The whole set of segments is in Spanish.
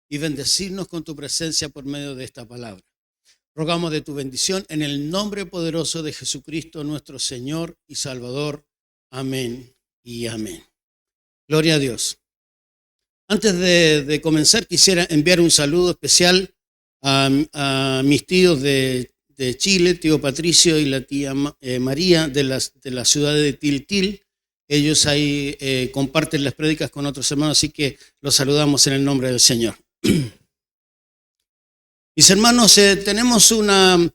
y bendecirnos con tu presencia por medio de esta palabra. Rogamos de tu bendición en el nombre poderoso de Jesucristo, nuestro Señor y Salvador. Amén y amén. Gloria a Dios. Antes de comenzar, quisiera enviar un saludo especial a mis tíos de Chile, tío Patricio y la tía María de la ciudad de Tiltil. Ellos ahí comparten las prédicas con otros hermanos, así que los saludamos en el nombre del Señor. Mis hermanos, tenemos un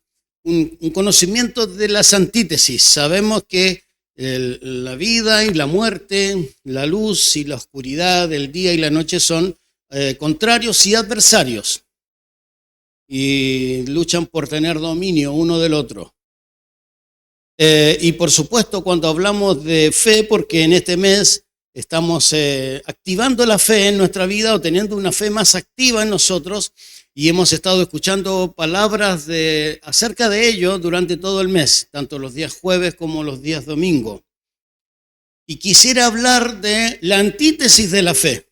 conocimiento de las antítesis. Sabemos que la vida y la muerte, la luz y la oscuridad, el día y la noche son contrarios y adversarios. Y luchan por tener dominio uno del otro. Y por supuesto, cuando hablamos de fe, porque en este mes estamos activando la fe en nuestra vida o teniendo una fe más activa en nosotros, y hemos estado escuchando palabras acerca de ello durante todo el mes, tanto los días jueves como los días domingo. Y quisiera hablar de la antítesis de la fe,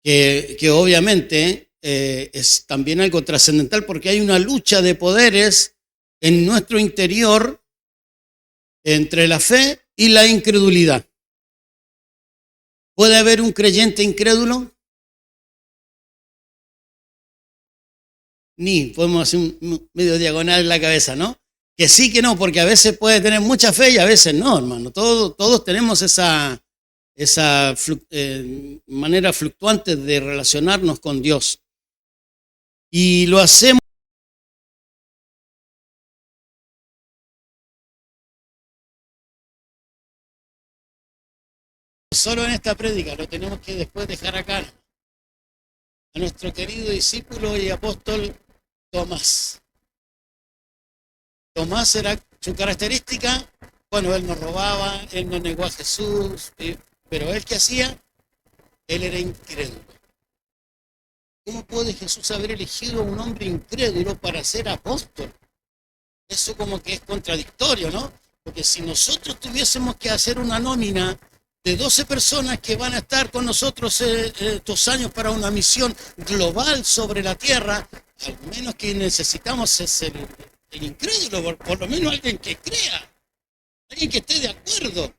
que obviamente es también algo trascendental porque hay una lucha de poderes en nuestro interior entre la fe y la incredulidad. ¿Puede haber un creyente incrédulo? Ni, podemos hacer un medio diagonal en la cabeza, ¿no? Que sí, que no, porque a veces puede tener mucha fe y a veces no, hermano. Todos tenemos esa manera fluctuante de relacionarnos con Dios. Y lo hacemos solo en esta prédica, lo tenemos que después dejar acá a nuestro querido discípulo y apóstol Tomás. Tomás era su característica, bueno, él no robaba, él no negó a Jesús, pero él ¿qué hacía? Él era incrédulo. ¿Cómo puede Jesús haber elegido a un hombre incrédulo para ser apóstol? Eso como que es contradictorio, ¿no? Porque si nosotros tuviésemos que hacer una nómina de 12 personas que van a estar con nosotros estos años para una misión global sobre la tierra, al menos que necesitamos es el incrédulo, por lo menos alguien que crea, alguien que esté de acuerdo.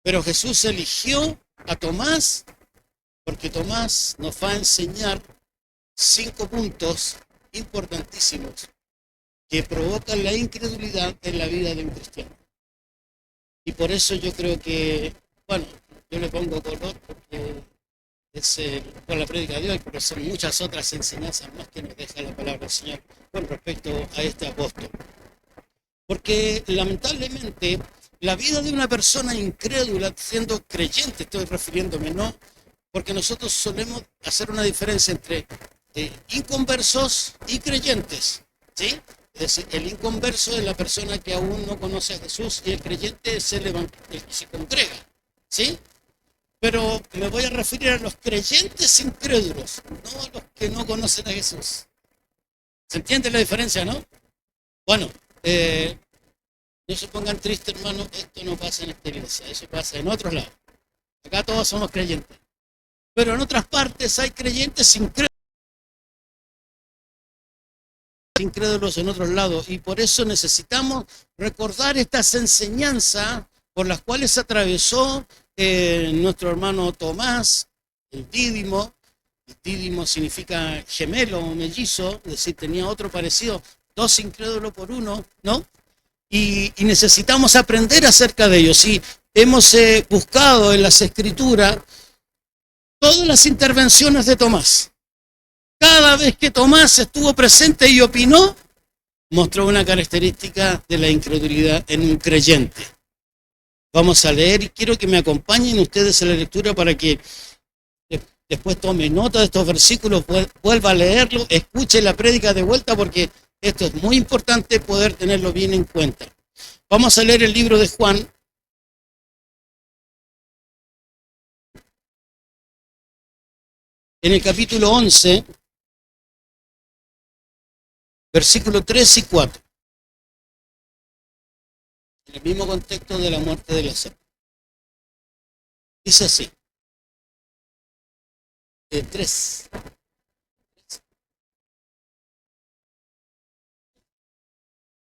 Pero Jesús eligió a Tomás porque Tomás nos va a enseñar 5 puntos importantísimos que provocan la incredulidad en la vida de un cristiano. Y por eso yo creo que, bueno, yo le pongo color porque es por la prédica de hoy, pero son muchas otras enseñanzas más que nos deja la palabra del Señor con respecto a este apóstol. Porque lamentablemente la vida de una persona incrédula, siendo creyente, estoy refiriéndome, ¿no? Porque nosotros solemos hacer una diferencia entre inconversos y creyentes, ¿sí? Es decir, el inconverso es la persona que aún no conoce a Jesús y el creyente es el que se congrega, ¿sí? Pero me voy a referir a los creyentes incrédulos, no a los que no conocen a Jesús. ¿Se entiende la diferencia, no? Bueno, no se pongan tristes, hermano, esto no pasa en esta iglesia, eso pasa en otros lados. Acá todos somos creyentes. Pero en otras partes hay creyentes incrédulos en otros lados, y por eso necesitamos recordar estas enseñanzas por las cuales atravesó nuestro hermano Tomás, el Dídimo. El Dídimo significa gemelo o mellizo, es decir, tenía otro parecido, 2 incrédulos por uno, ¿no? Y necesitamos aprender acerca de ellos. Y hemos buscado en las Escrituras todas las intervenciones de Tomás. Cada vez que Tomás estuvo presente y opinó, mostró una característica de la incredulidad en un creyente. Vamos a leer y quiero que me acompañen ustedes en la lectura para que después tome nota de estos versículos, vuelva a leerlo, escuche la prédica de vuelta porque esto es muy importante poder tenerlo bien en cuenta. Vamos a leer el libro de Juan. En el capítulo 11, versículos 3 y 4. En el mismo contexto de la muerte de Lázaro. Dice así: 3.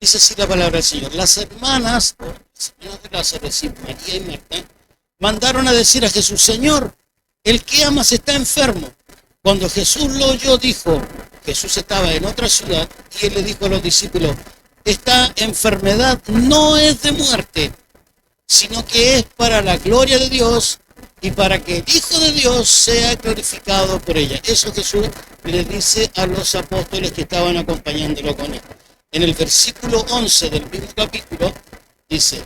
Dice así la palabra del Señor. Las hermanas de Lázaro, es decir, María y Marta, mandaron a decir a Jesús: Señor, el que amas está enfermo. Cuando Jesús lo oyó, dijo, Jesús estaba en otra ciudad, y él le dijo a los discípulos: esta enfermedad no es de muerte, sino que es para la gloria de Dios y para que el Hijo de Dios sea glorificado por ella. Eso Jesús le dice a los apóstoles que estaban acompañándolo con él. En el versículo 11 del mismo capítulo dice,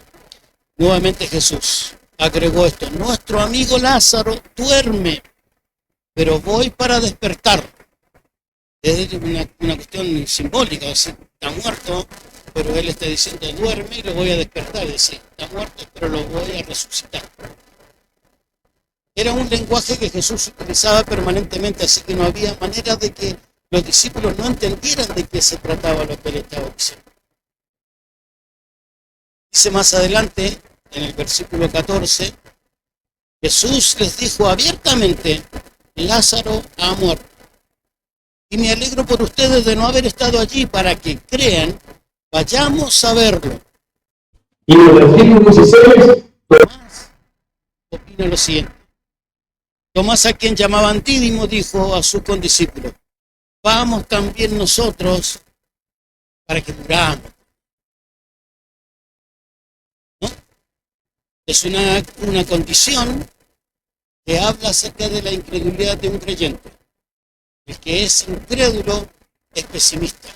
nuevamente Jesús agregó esto: nuestro amigo Lázaro duerme, pero voy para despertar. Es una cuestión simbólica, es decir, está muerto, pero él está diciendo duerme y lo voy a despertar. Es decir, está muerto, pero lo voy a resucitar. Era un lenguaje que Jesús utilizaba permanentemente, así que no había manera de que los discípulos no entendieran de qué se trataba lo que él estaba diciendo. Dice más adelante, en el versículo 14, Jesús les dijo abiertamente: Lázaro ha muerto. Y me alegro por ustedes de no haber estado allí para que crean. Vayamos a verlo. Y en el versículo 16, Tomás opina lo siguiente. Tomás, a quien llamaban Dídimo, dijo a sus condiscípulos: vamos también nosotros para que muramos. ¿No? Es una condición que habla acerca de la incredulidad de un creyente. El que es incrédulo es pesimista.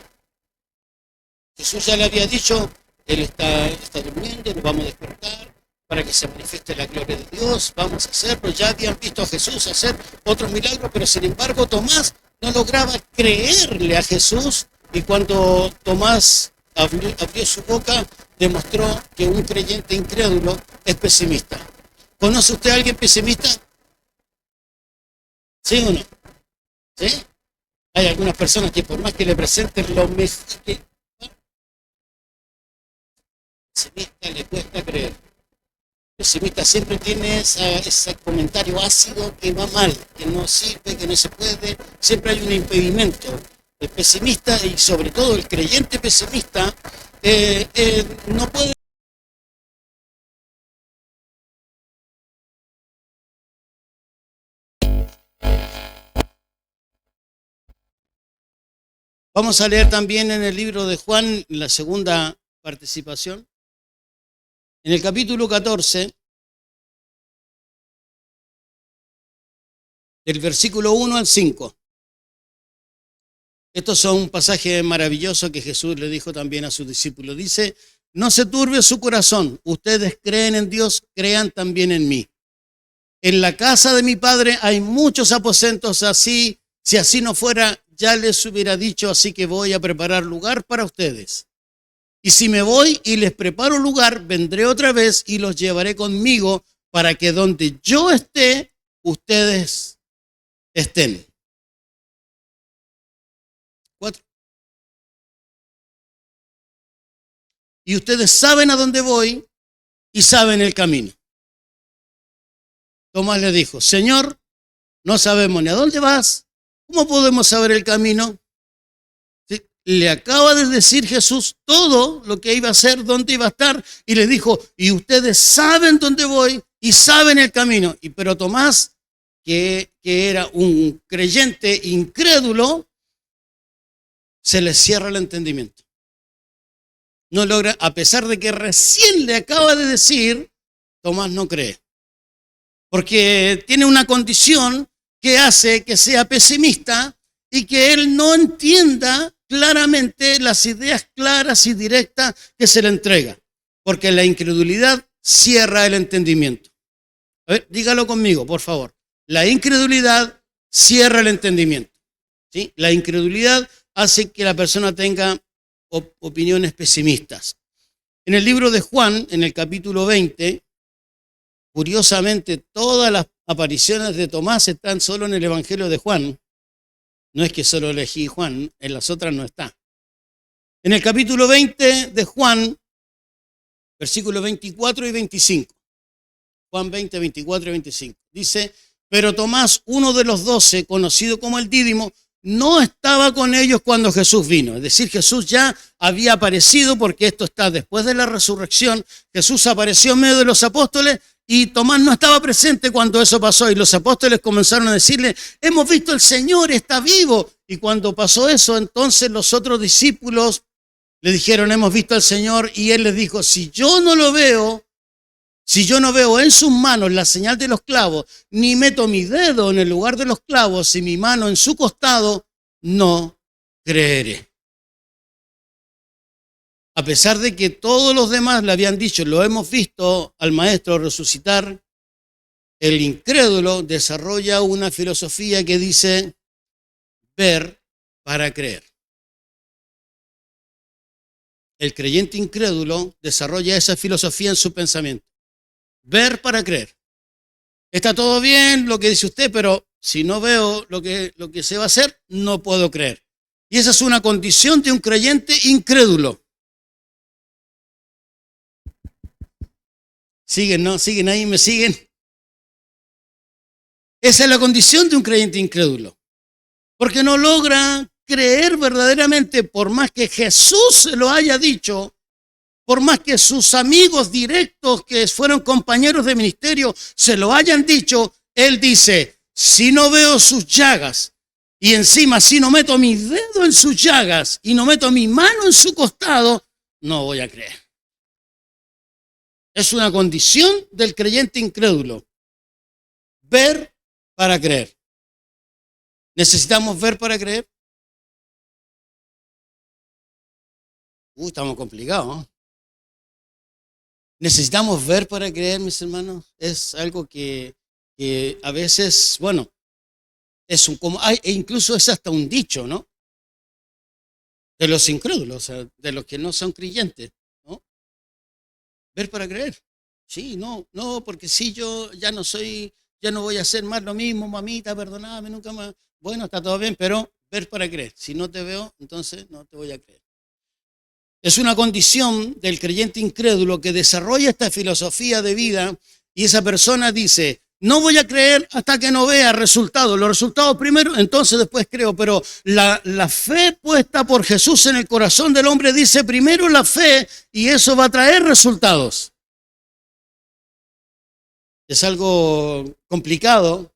Jesús ya le había dicho, él está durmiendo, lo vamos a despertar para que se manifieste la gloria de Dios, vamos a hacerlo. Ya habían visto a Jesús hacer otros milagros, pero sin embargo Tomás no lograba creerle a Jesús, y cuando Tomás abrió su boca, demostró que un creyente incrédulo es pesimista. ¿Conoce usted a alguien pesimista? ¿Sí o no? ¿Sí? Hay algunas personas que por más que le presenten lo mejor, pesimista le cuesta creer. Pesimista siempre tiene ese comentario ácido que va mal, que no sirve, que no se puede, siempre hay un impedimento. El pesimista, y sobre todo el creyente pesimista, no puede. Vamos a leer también en el libro de Juan, la segunda participación, en el capítulo 14, del versículo 1 al 5. Estos son un pasaje maravilloso que Jesús le dijo también a sus discípulos. Dice: no se turbe su corazón, ustedes creen en Dios, crean también en mí. En la casa de mi Padre hay muchos aposentos, así, si así no fuera, ya les hubiera dicho, así que voy a preparar lugar para ustedes. Y si me voy y les preparo lugar, vendré otra vez y los llevaré conmigo para que donde yo esté, ustedes estén. 4. Y ustedes saben a dónde voy y saben el camino. Tomás le dijo: Señor, no sabemos ni a dónde vas, ¿cómo podemos saber el camino? ¿Sí? Le acaba de decir Jesús todo lo que iba a hacer, dónde iba a estar, y le dijo: y ustedes saben dónde voy y saben el camino. Pero Tomás, que era un creyente incrédulo, se le cierra el entendimiento. No logra, a pesar de que recién le acaba de decir, Tomás no cree. Porque tiene una condición que hace que sea pesimista y que él no entienda claramente las ideas claras y directas que se le entrega. Porque la incredulidad cierra el entendimiento. A ver, dígalo conmigo, por favor. La incredulidad cierra el entendimiento. ¿Sí? La incredulidad hace que la persona tenga opiniones pesimistas. En el libro de Juan, en el capítulo 20, curiosamente, todas las apariciones de Tomás están solo en el Evangelio de Juan. No es que solo elegí Juan, en las otras no está. En el capítulo 20 de Juan, versículos 24 y 25. Juan 20, 24 y 25. Dice: Pero Tomás, uno de los 12, conocido como el Dídimo, no estaba con ellos cuando Jesús vino. Es decir, Jesús ya había aparecido, porque esto está después de la resurrección. Jesús apareció en medio de los apóstoles y Tomás no estaba presente cuando eso pasó. Y los apóstoles comenzaron a decirle, hemos visto al Señor, está vivo. Y cuando pasó eso, entonces los otros discípulos le dijeron, hemos visto al Señor. Y él les dijo, si yo no veo en sus manos la señal de los clavos, ni meto mi dedo en el lugar de los clavos y mi mano en su costado, no creeré. A pesar de que todos los demás le habían dicho, lo hemos visto al maestro resucitar, el incrédulo desarrolla una filosofía que dice ver para creer. El creyente incrédulo desarrolla esa filosofía en su pensamiento. Ver para creer. Está todo bien lo que dice usted, pero si no veo lo que se va a hacer, no puedo creer. Y esa es una condición de un creyente incrédulo. ¿Siguen, no? ¿Siguen ahí? ¿Me siguen? Esa es la condición de un creyente incrédulo. Porque no logra creer verdaderamente, por más que Jesús se lo haya dicho, por más que sus amigos directos que fueron compañeros de ministerio se lo hayan dicho, él dice, si no veo sus llagas y encima si no meto mi dedo en sus llagas y no meto mi mano en su costado, no voy a creer. Es una condición del creyente incrédulo. Ver para creer. ¿Necesitamos ver para creer? Estamos complicados, ¿no? Necesitamos ver para creer, mis hermanos. Es algo que a veces, bueno, e incluso es hasta un dicho, ¿no? De los incrédulos, o sea, de los que no son creyentes, ¿no? Ver para creer. Sí, no, porque si yo ya no voy a hacer más lo mismo, mamita, perdóname, nunca más. Bueno, está todo bien, pero ver para creer. Si no te veo, entonces no te voy a creer. Es una condición del creyente incrédulo que desarrolla esta filosofía de vida y esa persona dice, no voy a creer hasta que no vea resultados. Los resultados primero, entonces después creo. Pero la fe puesta por Jesús en el corazón del hombre dice primero la fe y eso va a traer resultados. Es algo complicado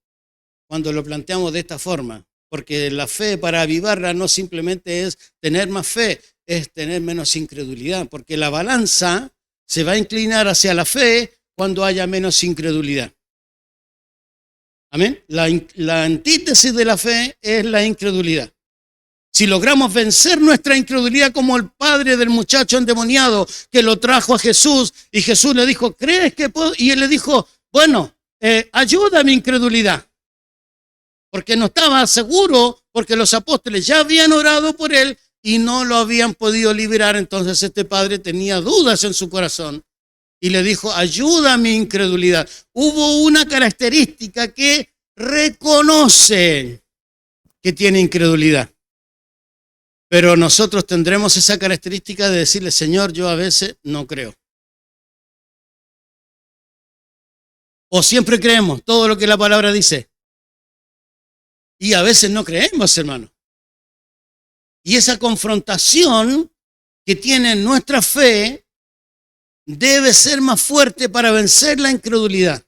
cuando lo planteamos de esta forma, porque la fe para avivarla no simplemente es tener más fe, es tener menos incredulidad, porque la balanza se va a inclinar hacia la fe cuando haya menos incredulidad. Amén. La antítesis de la fe es la incredulidad. Si logramos vencer nuestra incredulidad como el padre del muchacho endemoniado que lo trajo a Jesús y Jesús le dijo, ¿crees que puedo? Y él le dijo, bueno, ayuda a mi incredulidad. Porque no estaba seguro, porque los apóstoles ya habían orado por él y no lo habían podido liberar. Entonces este padre tenía dudas en su corazón y le dijo, ayuda a mi incredulidad. Hubo una característica que reconoce que tiene incredulidad. Pero nosotros tendremos esa característica de decirle, Señor, yo a veces no creo. O siempre creemos todo lo que la palabra dice. Y a veces no creemos, hermano. Y esa confrontación que tiene nuestra fe debe ser más fuerte para vencer la incredulidad.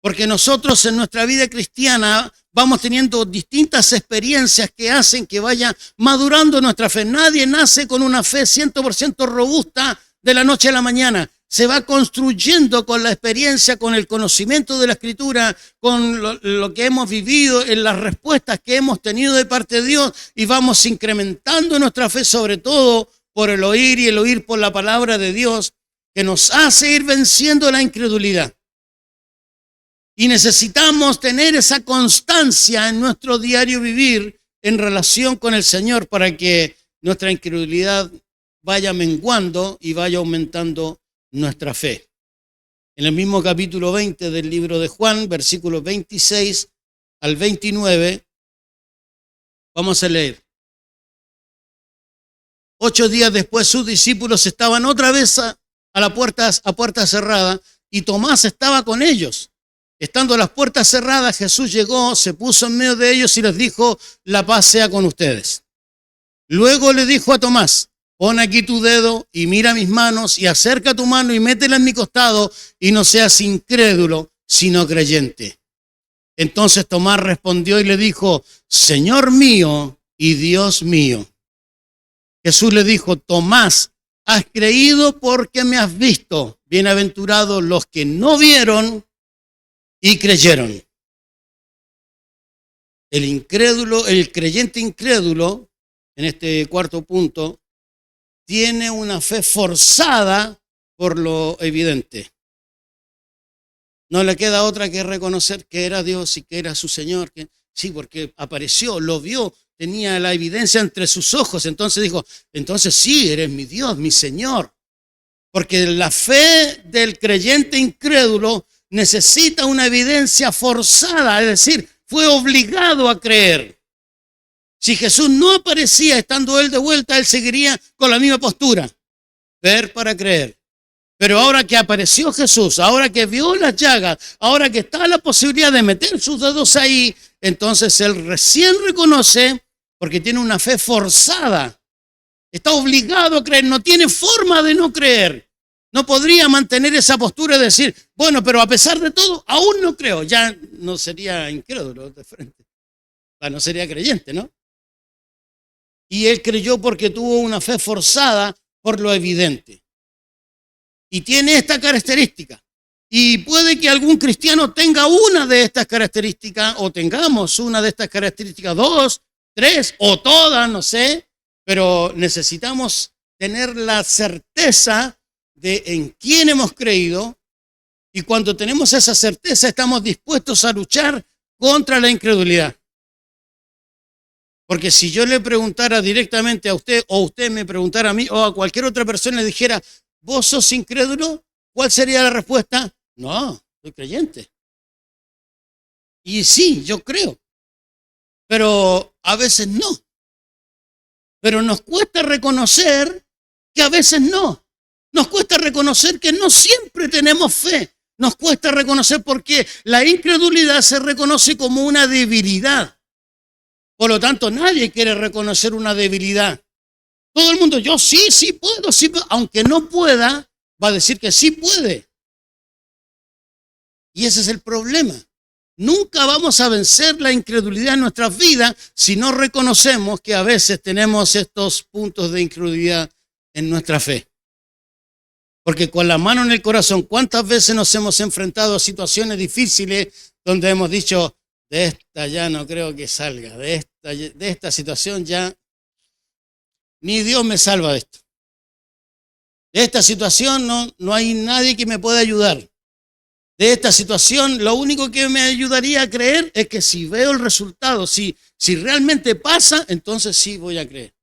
Porque nosotros en nuestra vida cristiana vamos teniendo distintas experiencias que hacen que vaya madurando nuestra fe. Nadie nace con una fe 100% robusta de la noche a la mañana. Se va construyendo con la experiencia, con el conocimiento de la Escritura, con lo que hemos vivido, en las respuestas que hemos tenido de parte de Dios y vamos incrementando nuestra fe, sobre todo por el oír y el oír por la palabra de Dios, que nos hace ir venciendo la incredulidad. Y necesitamos tener esa constancia en nuestro diario vivir en relación con el Señor para que nuestra incredulidad vaya menguando y vaya aumentando nuestra fe. En el mismo capítulo 20 del libro de Juan, versículos 26 al 29, vamos a leer. 8 días después sus discípulos estaban otra vez a puerta cerrada y Tomás estaba con ellos. Estando las puertas cerradas, Jesús llegó, se puso en medio de ellos y les dijo, la paz sea con ustedes. Luego le dijo a Tomás, pon aquí tu dedo y mira mis manos y acerca tu mano y métela en mi costado y no seas incrédulo, sino creyente. Entonces Tomás respondió y le dijo, Señor mío y Dios mío. Jesús le dijo, Tomás, has creído porque me has visto. Bienaventurados los que no vieron y creyeron. El incrédulo, el creyente incrédulo, en este cuarto punto, tiene una fe forzada por lo evidente. No le queda otra que reconocer que era Dios y que era su Señor. Que, sí, porque apareció, lo vio, tenía la evidencia entre sus ojos. Entonces dijo, entonces sí, eres mi Dios, mi Señor. Porque la fe del creyente incrédulo necesita una evidencia forzada, es decir, fue obligado a creer. Si Jesús no aparecía estando él de vuelta, él seguiría con la misma postura, ver para creer. Pero ahora que apareció Jesús, ahora que vio las llagas, ahora que está la posibilidad de meter sus dedos ahí, entonces él recién reconoce, porque tiene una fe forzada, está obligado a creer, no tiene forma de no creer. No podría mantener esa postura de decir, bueno, pero a pesar de todo, aún no creo. Ya no sería incrédulo de frente. No sería creyente, ¿no? Y él creyó porque tuvo una fe forzada por lo evidente. Y tiene esta característica. Y puede que algún cristiano tenga una de estas características, o tengamos una de estas características, 2, 3, o todas, no sé. Pero necesitamos tener la certeza de en quién hemos creído, y cuando tenemos esa certeza estamos dispuestos a luchar contra la incredulidad. Porque si yo le preguntara directamente a usted, o usted me preguntara a mí, o a cualquier otra persona le dijera, ¿vos sos incrédulo? ¿Cuál sería la respuesta? No, soy creyente. Y sí, yo creo, pero a veces no. Pero nos cuesta reconocer que a veces no. Nos cuesta reconocer que no siempre tenemos fe. Nos cuesta reconocer porque la incredulidad se reconoce como una debilidad. Por lo tanto, nadie quiere reconocer una debilidad. Todo el mundo, yo sí puedo, aunque no pueda, va a decir que sí puede. Y ese es el problema. Nunca vamos a vencer la incredulidad en nuestras vidas si no reconocemos que a veces tenemos estos puntos de incredulidad en nuestra fe. Porque con la mano en el corazón, ¿cuántas veces nos hemos enfrentado a situaciones difíciles donde hemos dicho, de esta ya no creo que salga, de esta situación ya ni Dios me salva de esto? De esta situación no hay nadie que me pueda ayudar. De esta situación lo único que me ayudaría a creer es que si veo el resultado, si realmente pasa, entonces sí voy a creer.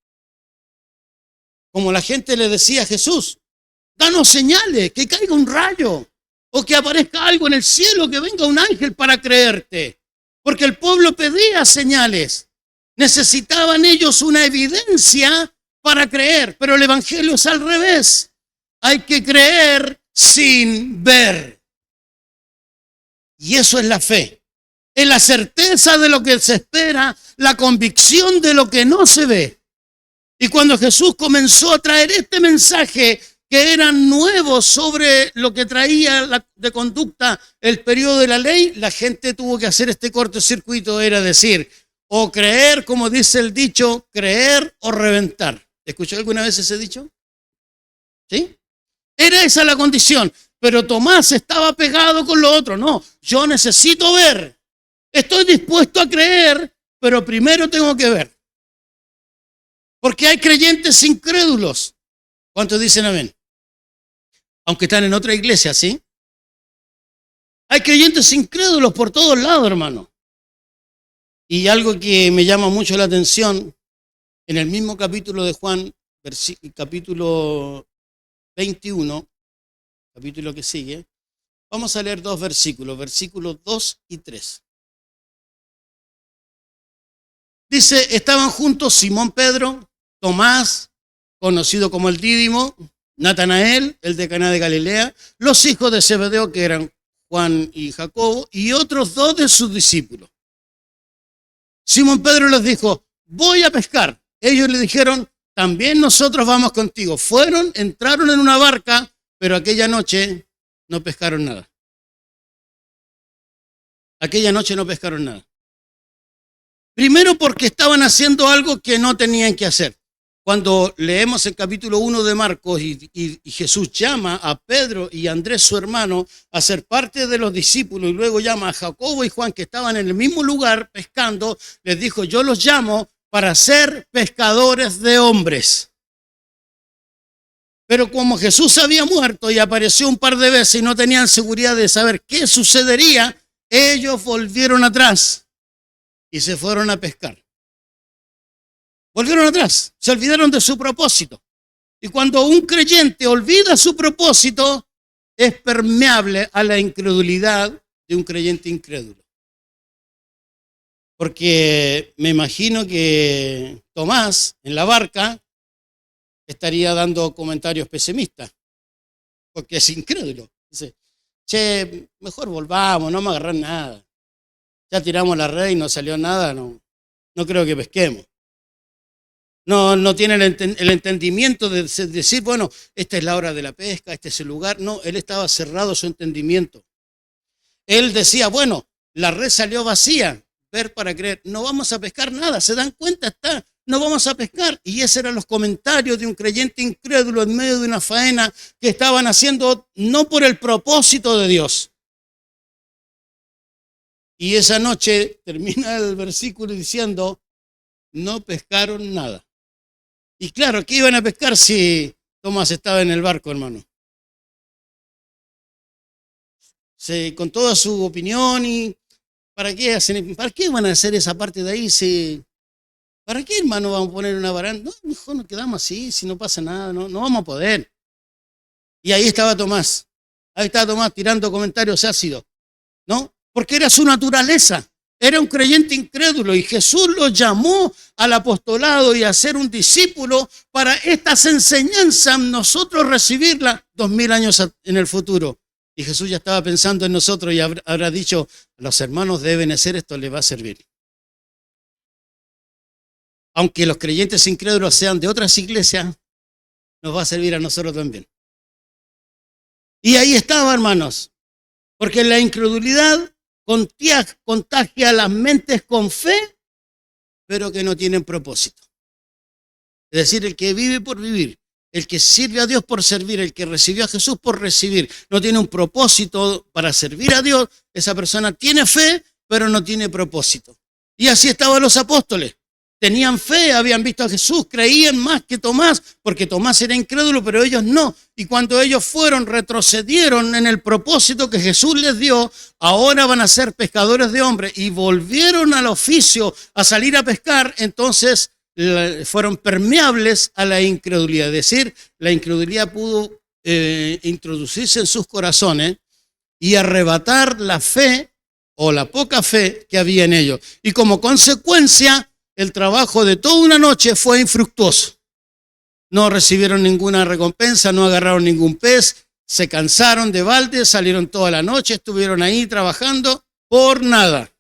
Como la gente le decía a Jesús, danos señales, que caiga un rayo o que aparezca algo en el cielo, que venga un ángel para creerte. Porque el pueblo pedía señales. Necesitaban ellos una evidencia para creer, pero el evangelio es al revés. Hay que creer sin ver. Y eso es la fe. Es la certeza de lo que se espera, la convicción de lo que no se ve. Y cuando Jesús comenzó a traer este mensaje que era nuevo sobre lo que traía de conducta el periodo de la ley, la gente tuvo que hacer este cortocircuito, era decir, o creer, como dice el dicho, creer o reventar. ¿Escuchó alguna vez ese dicho? ¿Sí? Era esa la condición, pero Tomás estaba pegado con lo otro. No, yo necesito ver, estoy dispuesto a creer, pero primero tengo que ver. Porque hay creyentes incrédulos. ¿Cuántos dicen amén? Aunque están en otra iglesia, ¿sí? Hay creyentes incrédulos por todos lados, hermano. Y algo que me llama mucho la atención, en el mismo capítulo de Juan, capítulo 21, capítulo que sigue, vamos a leer 2 versículos, versículos 2 y 3. Dice, estaban juntos Simón Pedro, Tomás, conocido como el Dídimo, Natanael, el de Caná de Galilea, los hijos de Zebedeo, que eran Juan y Jacobo, y otros 2 de sus discípulos. Simón Pedro les dijo, voy a pescar. Ellos le dijeron, también nosotros vamos contigo. Fueron, entraron en una barca, pero aquella noche no pescaron nada. Aquella noche no pescaron nada. Primero porque estaban haciendo algo que no tenían que hacer. Cuando leemos el capítulo 1 de Marcos y Jesús llama a Pedro y a Andrés, su hermano, a ser parte de los discípulos, y luego llama a Jacobo y Juan, que estaban en el mismo lugar pescando, les dijo, yo los llamo para ser pescadores de hombres. Pero como Jesús había muerto y apareció un par de veces y no tenían seguridad de saber qué sucedería, ellos volvieron atrás y se fueron a pescar. Volvieron atrás, se olvidaron de su propósito. Y cuando un creyente olvida su propósito, es permeable a la incredulidad de un creyente incrédulo. Porque me imagino que Tomás, en la barca, estaría dando comentarios pesimistas, porque es incrédulo. Dice, che, mejor volvamos, no me agarran nada. Ya tiramos la red y no salió nada, no creo que pesquemos. No tiene el entendimiento de decir, bueno, esta es la hora de la pesca, este es el lugar. No, él estaba cerrado su entendimiento. Él decía, bueno, la red salió vacía, ver para creer, no vamos a pescar nada, ¿se dan cuenta? No vamos a pescar. Y esos eran los comentarios de un creyente incrédulo en medio de una faena que estaban haciendo no por el propósito de Dios. Y esa noche termina el versículo diciendo, no pescaron nada. Y claro, ¿qué iban a pescar si Tomás estaba en el barco, hermano? Con toda su opinión, y ¿para qué van a hacer esa parte de ahí? ¿Para qué, hermano, vamos a poner una baranda? No, mejor nos quedamos así, si no pasa nada, no vamos a poder. Y ahí estaba Tomás tirando comentarios ácidos, ¿no? Porque era su naturaleza. Era un creyente incrédulo y Jesús lo llamó al apostolado y a ser un discípulo para estas enseñanzas nosotros recibirlas 2000 años en el futuro. Y Jesús ya estaba pensando en nosotros y habrá dicho, los hermanos deben hacer esto, les va a servir. Aunque los creyentes incrédulos sean de otras iglesias, nos va a servir a nosotros también. Y ahí estaba, hermanos, porque la incredulidad contagia las mentes con fe, pero que no tienen propósito. Es decir, el que vive por vivir, el que sirve a Dios por servir, el que recibió a Jesús por recibir, no tiene un propósito para servir a Dios, esa persona tiene fe, pero no tiene propósito. Y así estaban los apóstoles. Tenían fe, habían visto a Jesús, creían más que Tomás, porque Tomás era incrédulo, pero ellos no. Y cuando ellos fueron, retrocedieron en el propósito que Jesús les dio, ahora van a ser pescadores de hombres, y volvieron al oficio a salir a pescar, entonces fueron permeables a la incredulidad. Es decir, la incredulidad pudo introducirse en sus corazones y arrebatar la fe o la poca fe que había en ellos. Y como consecuencia, el trabajo de toda una noche fue infructuoso. No recibieron ninguna recompensa, no agarraron ningún pez, se cansaron de balde, salieron toda la noche, estuvieron ahí trabajando por nada.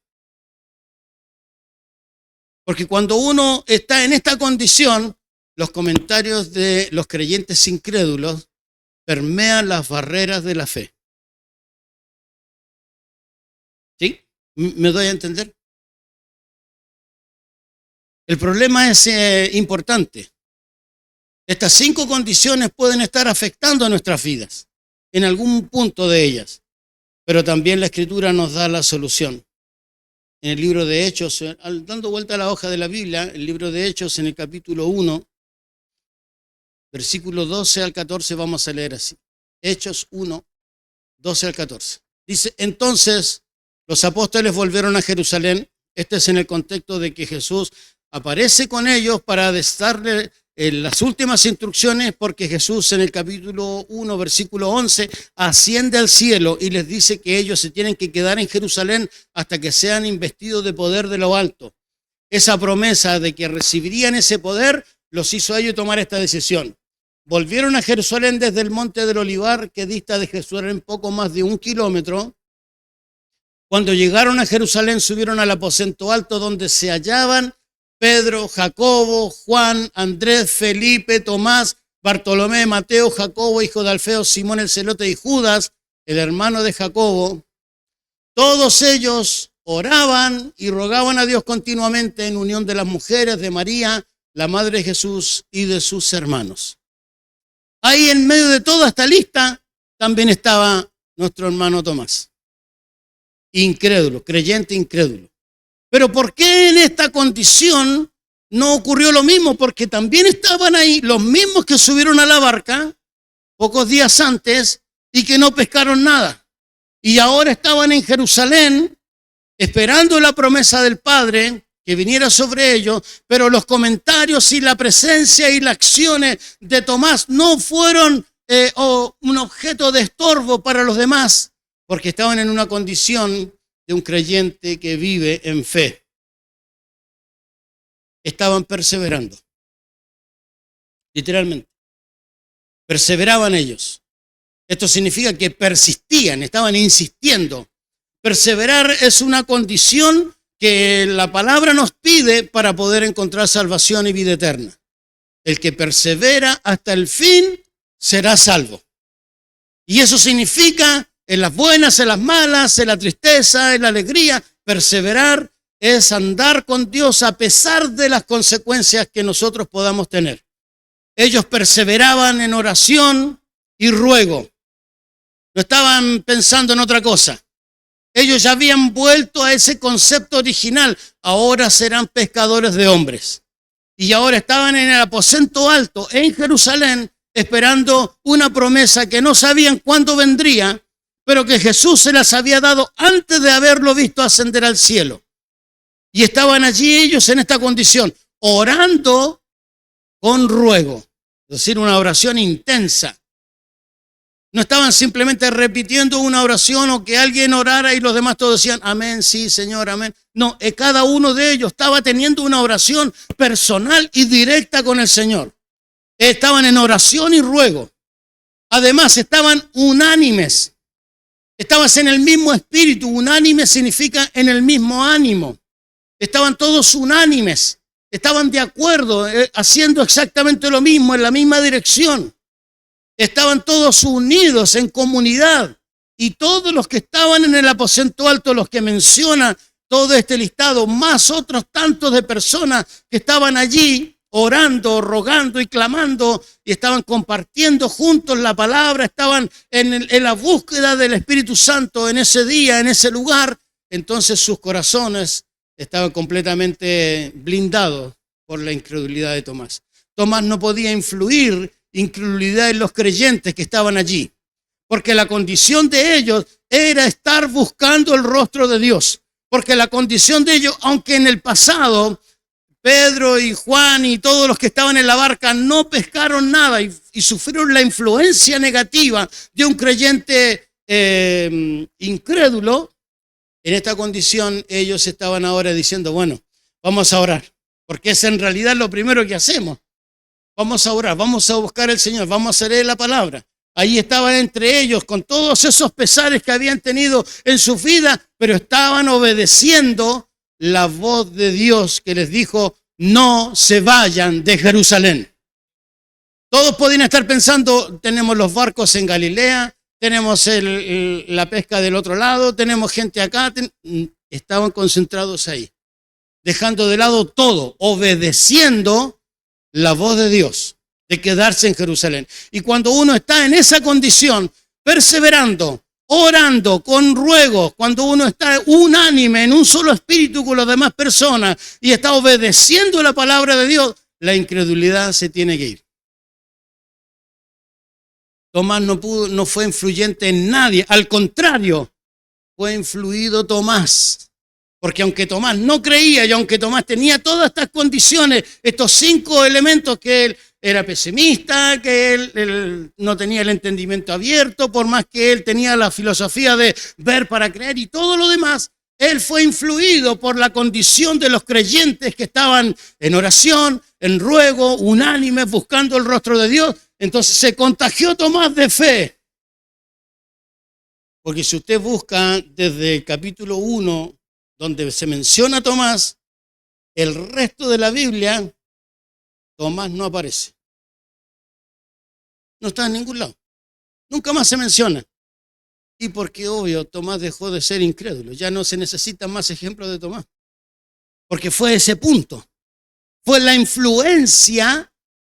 Porque cuando uno está en esta condición, los comentarios de los creyentes incrédulos permean las barreras de la fe. ¿Sí? ¿Me doy a entender? El problema es importante. Estas 5 condiciones pueden estar afectando a nuestras vidas, en algún punto de ellas, pero también la Escritura nos da la solución. En el libro de Hechos, dando vuelta a la hoja de la Biblia, el libro de Hechos en el capítulo 1, versículo 12 al 14, vamos a leer así. Hechos 1, 12 al 14. Dice, entonces los apóstoles volvieron a Jerusalén. Este es en el contexto de que Jesús aparece con ellos para darle las últimas instrucciones, porque Jesús en el capítulo 1, versículo 11, asciende al cielo y les dice que ellos se tienen que quedar en Jerusalén hasta que sean investidos de poder de lo alto. Esa promesa de que recibirían ese poder los hizo a ellos tomar esta decisión. Volvieron a Jerusalén desde el monte del Olivar, que dista de Jerusalén poco más de 1 kilómetro, Cuando llegaron a Jerusalén, subieron al aposento alto donde se hallaban Pedro, Jacobo, Juan, Andrés, Felipe, Tomás, Bartolomé, Mateo, Jacobo, hijo de Alfeo, Simón el celote y Judas, el hermano de Jacobo. Todos ellos oraban y rogaban a Dios continuamente en unión de las mujeres de María, la madre de Jesús y de sus hermanos. Ahí en medio de toda esta lista también estaba nuestro hermano Tomás. Incrédulo, creyente incrédulo. Pero ¿por qué en esta condición no ocurrió lo mismo? Porque también estaban ahí los mismos que subieron a la barca pocos días antes y que no pescaron nada. Y ahora estaban en Jerusalén esperando la promesa del Padre que viniera sobre ellos, pero los comentarios y la presencia y las acciones de Tomás no fueron un objeto de estorbo para los demás, porque estaban en una condición de un creyente que vive en fe. Estaban perseverando, literalmente. Perseveraban ellos. Esto significa que persistían, estaban insistiendo. Perseverar es una condición que la palabra nos pide para poder encontrar salvación y vida eterna. El que persevera hasta el fin será salvo. Y eso significa en las buenas, en las malas, en la tristeza, en la alegría. Perseverar es andar con Dios a pesar de las consecuencias que nosotros podamos tener. Ellos perseveraban en oración y ruego. No estaban pensando en otra cosa. Ellos ya habían vuelto a ese concepto original. Ahora serán pescadores de hombres. Y ahora estaban en el aposento alto en Jerusalén esperando una promesa que no sabían cuándo vendría, pero que Jesús se las había dado antes de haberlo visto ascender al cielo. Y estaban allí ellos en esta condición, orando con ruego, es decir, una oración intensa. No estaban simplemente repitiendo una oración o que alguien orara y los demás todos decían, amén, sí, Señor, amén. No, cada uno de ellos estaba teniendo una oración personal y directa con el Señor. Estaban en oración y ruego. Además, estaban unánimes. Estaban en el mismo espíritu. Unánime significa en el mismo ánimo. Estaban todos unánimes. Estaban de acuerdo, haciendo exactamente lo mismo, en la misma dirección. Estaban todos unidos en comunidad. Y todos los que estaban en el aposento alto, los que menciona todo este listado, más otros tantos de personas que estaban allí orando, rogando y clamando, y estaban compartiendo juntos la palabra, estaban en la búsqueda del Espíritu Santo en ese día, en ese lugar. Entonces sus corazones estaban completamente blindados por la incredulidad de Tomás. Tomás no podía influir incredulidad en los creyentes que estaban allí, porque la condición de ellos era estar buscando el rostro de Dios, porque la condición de ellos, aunque en el pasado Pedro y Juan y todos los que estaban en la barca no pescaron nada y sufrieron la influencia negativa de un creyente incrédulo, en esta condición ellos estaban ahora diciendo, bueno, vamos a orar, porque es en realidad lo primero que hacemos. Vamos a orar, vamos a buscar al Señor, vamos a leer la palabra. Ahí estaban entre ellos con todos esos pesares que habían tenido en su vida, pero estaban obedeciendo la voz de Dios que les dijo, no se vayan de Jerusalén. Todos podían estar pensando, tenemos los barcos en Galilea, tenemos la pesca del otro lado, tenemos gente acá. Estaban concentrados ahí, dejando de lado todo, obedeciendo la voz de Dios, de quedarse en Jerusalén. Y cuando uno está en esa condición, perseverando, orando con ruegos, cuando uno está unánime en un solo espíritu con las demás personas y está obedeciendo la palabra de Dios, la incredulidad se tiene que ir. Tomás no fue influyente en nadie, al contrario, fue influido Tomás. Porque aunque Tomás no creía y aunque Tomás tenía todas estas condiciones, estos 5 elementos, que él era pesimista, que él no tenía el entendimiento abierto, por más que él tenía la filosofía de ver para creer y todo lo demás, él fue influido por la condición de los creyentes que estaban en oración, en ruego, unánimes, buscando el rostro de Dios. Entonces se contagió Tomás de fe. Porque si usted busca desde el capítulo 1, donde se menciona a Tomás, el resto de la Biblia, Tomás no aparece. No está en ningún lado. Nunca más se menciona. Y porque, obvio, Tomás dejó de ser incrédulo. Ya no se necesitan más ejemplos de Tomás. Porque fue ese punto. Fue la influencia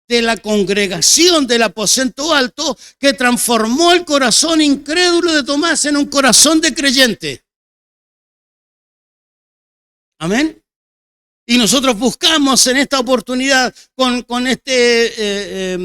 de la congregación del aposento alto que transformó el corazón incrédulo de Tomás en un corazón de creyente. Amén. Y nosotros buscamos en esta oportunidad, con este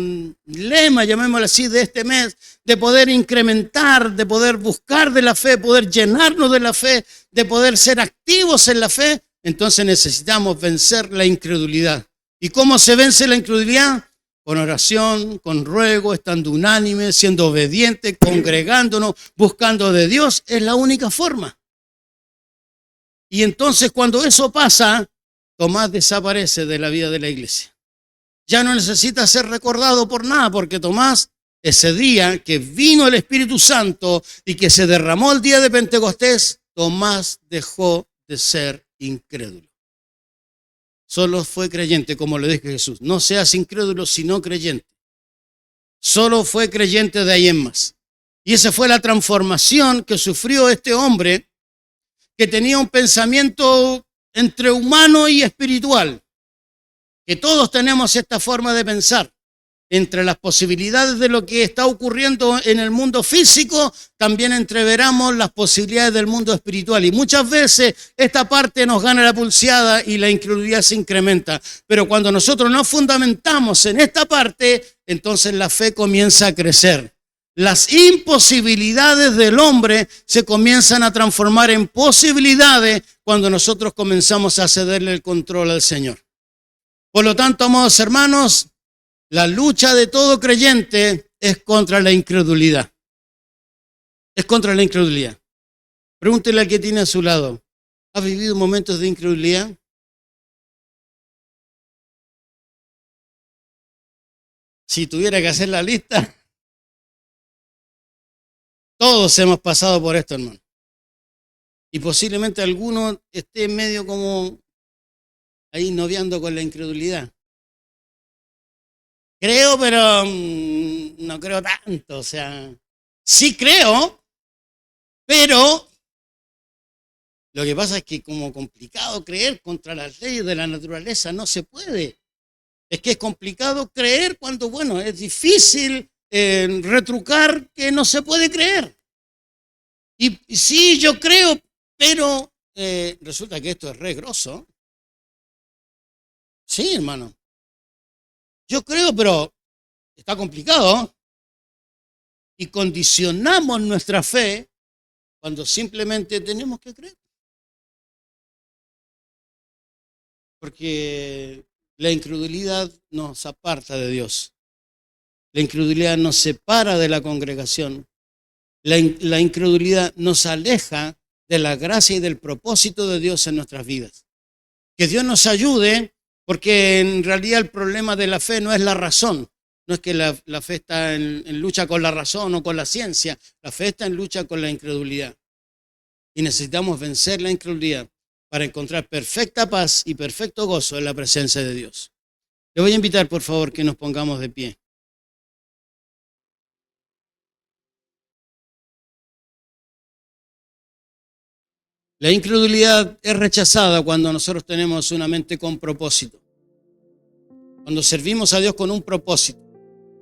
lema, llamémoslo así, de este mes, de poder incrementar, de poder buscar de la fe, poder llenarnos de la fe, de poder ser activos en la fe. Entonces necesitamos vencer la incredulidad. ¿Y cómo se vence la incredulidad? Con oración, con ruego, estando unánime, siendo obediente, congregándonos, buscando de Dios. Es la única forma. Y entonces cuando eso pasa, Tomás desaparece de la vida de la iglesia. Ya no necesita ser recordado por nada, porque Tomás, ese día que vino el Espíritu Santo y que se derramó el día de Pentecostés, Tomás dejó de ser incrédulo. Solo fue creyente, como le dije a Jesús. No seas incrédulo, sino creyente. Solo fue creyente de ahí en más. Y esa fue la transformación que sufrió este hombre que tenía un pensamiento entre humano y espiritual. Que todos tenemos esta forma de pensar. Entre las posibilidades de lo que está ocurriendo en el mundo físico, también entreveramos las posibilidades del mundo espiritual. Y muchas veces esta parte nos gana la pulseada y la incredulidad se incrementa. Pero cuando nosotros nos fundamentamos en esta parte, entonces la fe comienza a crecer. Las imposibilidades del hombre se comienzan a transformar en posibilidades cuando nosotros comenzamos a cederle el control al Señor. Por lo tanto, amados hermanos, la lucha de todo creyente es contra la incredulidad. Es contra la incredulidad. Pregúntele al que tiene a su lado, ¿ha vivido momentos de incredulidad? Si tuviera que hacer la lista, todos hemos pasado por esto, hermano. Y posiblemente alguno esté medio como ahí noviando con la incredulidad. Creo, pero no creo tanto. O sea, sí creo, pero lo que pasa es que como complicado creer contra las leyes de la naturaleza no se puede. Es que es complicado creer cuando, bueno, es difícil retrucar que no se puede creer. Y sí, yo creo, pero resulta que esto es re grosso. Sí, hermano. Yo creo, pero está complicado. Y condicionamos nuestra fe cuando simplemente tenemos que creer. Porque la incredulidad nos aparta de Dios. La incredulidad nos separa de la congregación. La incredulidad nos aleja de la gracia y del propósito de Dios en nuestras vidas. Que Dios nos ayude, porque en realidad el problema de la fe no es la razón. No es que la fe está en lucha con la razón o con la ciencia. La fe está en lucha con la incredulidad. Y necesitamos vencer la incredulidad para encontrar perfecta paz y perfecto gozo en la presencia de Dios. Le voy a invitar, por favor, que nos pongamos de pie. La incredulidad es rechazada cuando nosotros tenemos una mente con propósito. Cuando servimos a Dios con un propósito.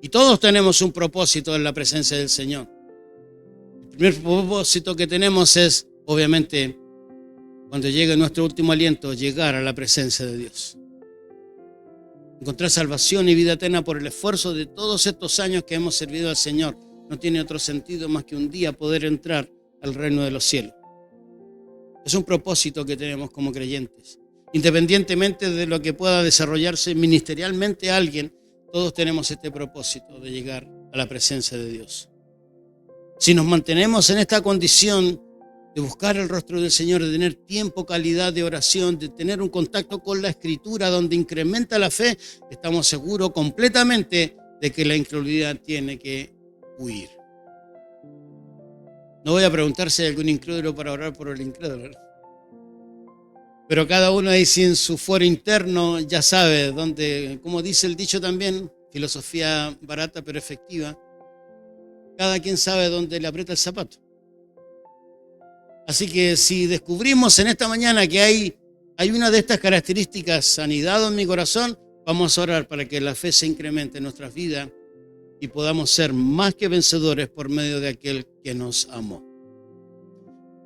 Y todos tenemos un propósito en la presencia del Señor. El primer propósito que tenemos es, obviamente, cuando llegue nuestro último aliento, llegar a la presencia de Dios. Encontrar salvación y vida eterna por el esfuerzo de todos estos años que hemos servido al Señor. No tiene otro sentido más que un día poder entrar al reino de los cielos. Es un propósito que tenemos como creyentes. Independientemente de lo que pueda desarrollarse ministerialmente alguien, todos tenemos este propósito de llegar a la presencia de Dios. Si nos mantenemos en esta condición de buscar el rostro del Señor, de tener tiempo, calidad de oración, de tener un contacto con la Escritura donde incrementa la fe, estamos seguros completamente de que la incredulidad tiene que huir. No voy a preguntar si hay algún incrédulo para orar por el incrédulo. Pero cada uno ahí en su foro interno ya sabe dónde, como dice el dicho también, filosofía barata pero efectiva, cada quien sabe dónde le aprieta el zapato. Así que si descubrimos en esta mañana que hay una de estas características anidado en mi corazón, vamos a orar para que la fe se incremente en nuestras vidas y podamos ser más que vencedores por medio de aquel que nos amó.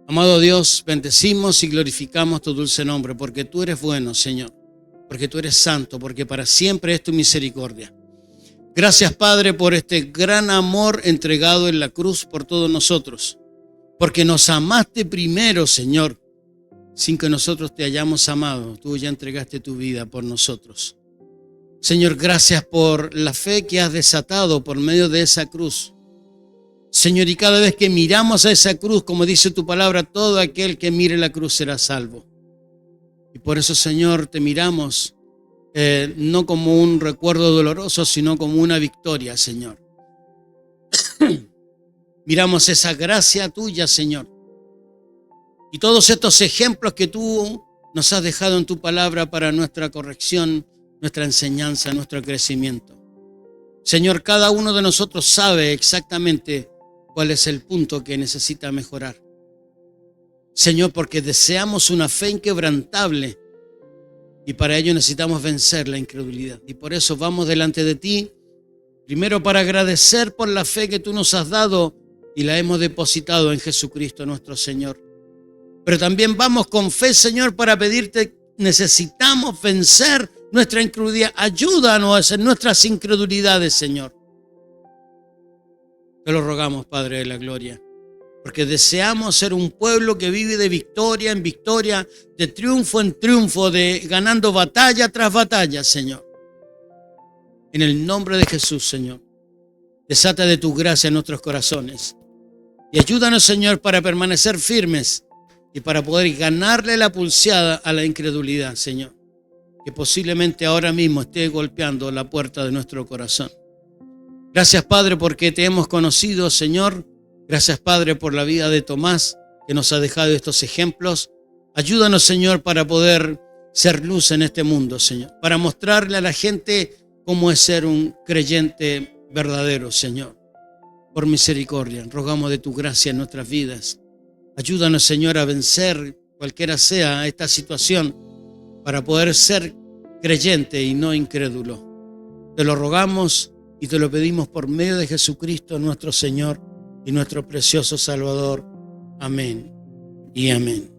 Amado Dios, bendecimos y glorificamos tu dulce nombre, porque tú eres bueno, Señor, porque tú eres santo, porque para siempre es tu misericordia. Gracias, Padre, por este gran amor entregado en la cruz por todos nosotros, porque nos amaste primero, Señor, sin que nosotros te hayamos amado. Tú ya entregaste tu vida por nosotros. Señor, gracias por la fe que has desatado por medio de esa cruz. Señor, y cada vez que miramos a esa cruz, como dice tu palabra, todo aquel que mire la cruz será salvo. Y por eso, Señor, te miramos no como un recuerdo doloroso, sino como una victoria, Señor. Miramos esa gracia tuya, Señor. Y todos estos ejemplos que tú nos has dejado en tu palabra para nuestra corrección, nuestra enseñanza, nuestro crecimiento. Señor, cada uno de nosotros sabe exactamente cuál es el punto que necesita mejorar. Señor, porque deseamos una fe inquebrantable y para ello necesitamos vencer la incredulidad. Y por eso vamos delante de ti, primero para agradecer por la fe que tú nos has dado y la hemos depositado en Jesucristo nuestro Señor. Pero también vamos con fe, Señor, para pedirte, necesitamos vencer nuestra incredulidad. Ayúdanos en nuestras incredulidades, Señor. Te lo rogamos, Padre de la gloria, porque deseamos ser un pueblo que vive de victoria en victoria, de triunfo en triunfo, de ganando batalla tras batalla, Señor. En el nombre de Jesús, Señor, desata de tu gracia en nuestros corazones y ayúdanos, Señor, para permanecer firmes y para poder ganarle la pulseada a la incredulidad, Señor, que posiblemente ahora mismo esté golpeando la puerta de nuestro corazón. Gracias, Padre, porque te hemos conocido, Señor. Gracias, Padre, por la vida de Tomás, que nos ha dejado estos ejemplos. Ayúdanos, Señor, para poder ser luz en este mundo, Señor, para mostrarle a la gente cómo es ser un creyente verdadero, Señor. Por misericordia, rogamos de tu gracia en nuestras vidas. Ayúdanos, Señor, a vencer cualquiera sea esta situación para poder ser creyente y no incrédulo. Te lo rogamos y te lo pedimos por medio de Jesucristo, nuestro Señor y nuestro precioso Salvador. Amén y amén.